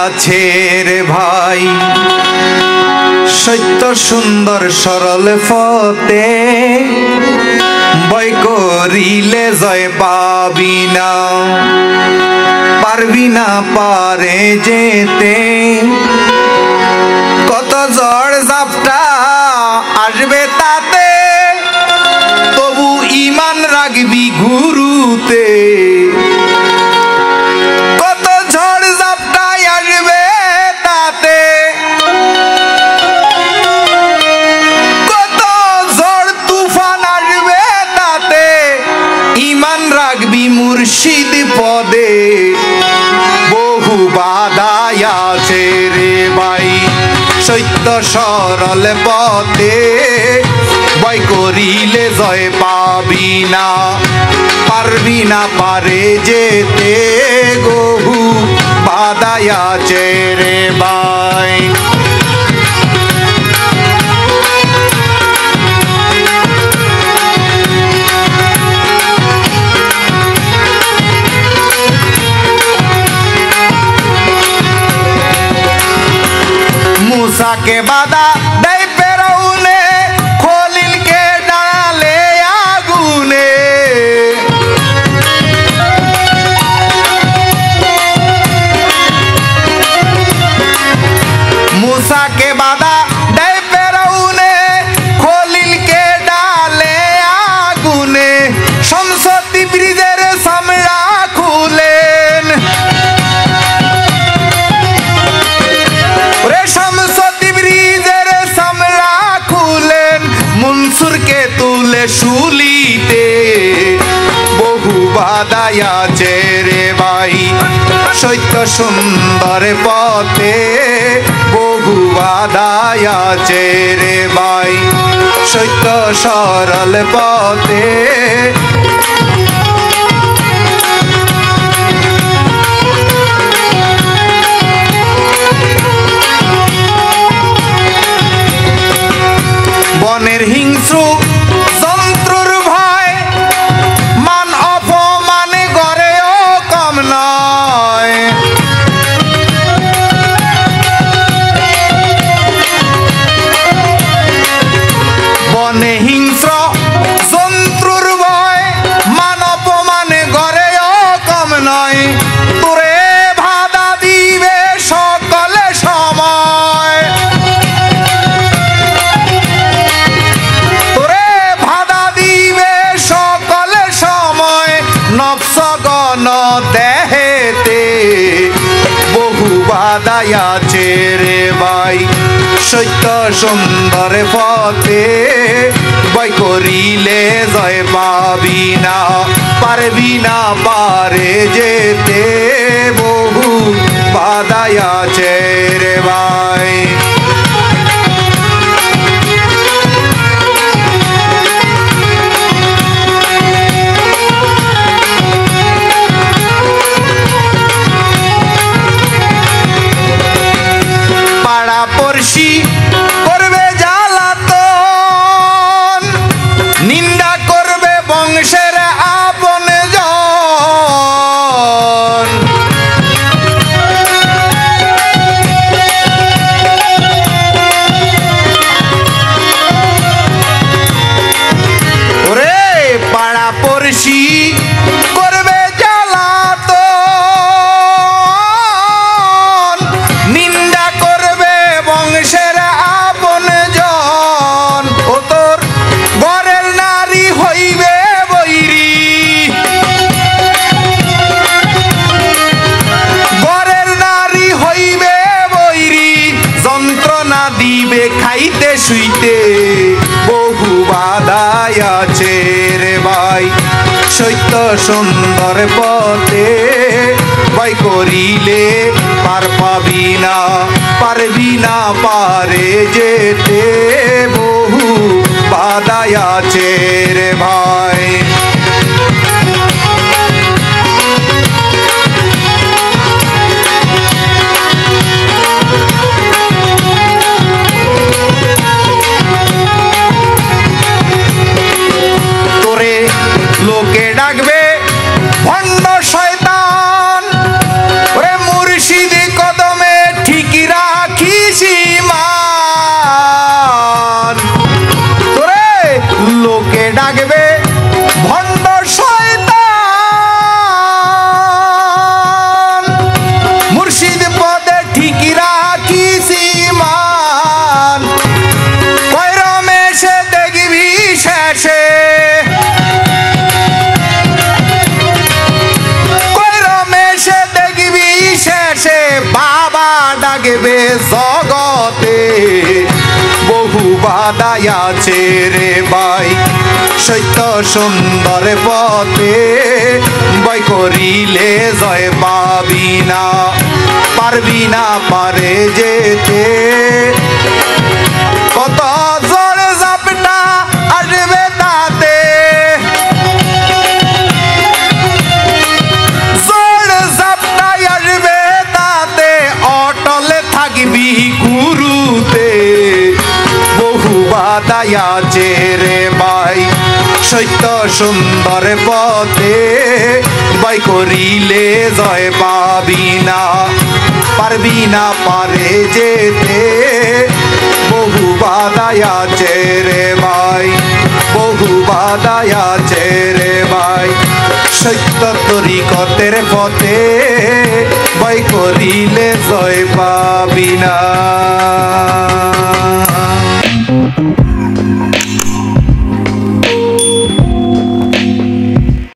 আছে রে ভাই সত্য সুন্দর সরল পথে ভয় করিলে জয় পাবি না পারবি না পারে যেতে কত ঝড় ঝাপটা আসবে তাতে তবু ঈমান রাখবি গুরুতে কত ঝড় ঝাপটা আসবে তাতে কত ঝড় তুফান আসবে তাতে ঈমান রাখবি মুর্শিদ পদে বহু বাধা আছে রে ভাই সত্য সরল পথে ভয় করিলে জয় পাবি না পারবি না পারে যেতে বহু বাধা আছে রে ভাই मूसा के बादा दई पेरौने खोलिल के डाले आगुने मूसा के बादा दई पेरौने खोलिल के डाले आगुने संसति ब्रिजेर सामरा खुलेन মনসুর কে তুলে শুলিতে বহু বাধা আছে রে ভাই সত্য সুন্দর পথে বহু বাধা আছে রে ভাই সত্য সরল পথে বনের হিংস্র যন্ত্রর ভয় মান অপমানে গড়েও কম নয় বনে হিংস্র যন্ত্রর ভয় মান অপমানে গড়েও কম নয় তোরে বাধা দিবে সকলে সময় নফসগণ দেহেতে বহু বাধা আছে রে ভাই সত্য সুন্দর পথে ভয় করিলে জয় পাবি না পারবি না পারে যেতে বহু বাধা আছে রে ভাই পড়শি করবে জ্বালাতন নিন্দা করবে বংশের আপন জন ওরে পাড়া পড়শি করবে জ্বালাতন নিন্দা করবে বংশের আপন জন ও তোর ঘরের নারী হইবে বৈরী ঘরের নারী হইবে বৈরী যন্ত্রণা দিবে খাইতে শুইতে বহু বাধা আছে রে ভাই সত্য সুন্দর পথে ভয় করিলে পার পাবি না পারবি না পারে যেতে বহু বাধা আছে রে ভাই তোরে লোকে ডাকবে ভণ্ড শয়তান ওরে মুর্শিদি কদমে থাকবে জগতে বহু বাধাই আছে রে ভাই সত্য সুন্দর পথে ভয় করিলে জয় পাবি না পারবি না পারে যেতে কত জোর জাপটা আসবে তাতে জোর জাপটাই আসবে তাতে অটলে থাকবি গুরুতে বহু বাধাই আছে রে ভাই সত্য সুন্দর পথে ভয় করিলে জয় পাবি না পারবি না পারে যেতে বহু বাধাই আছে রে ভাই বহু বাধাই আছে রে ভাই সত্য তরিকতের পথে ভয় করিলে জয় পাবি না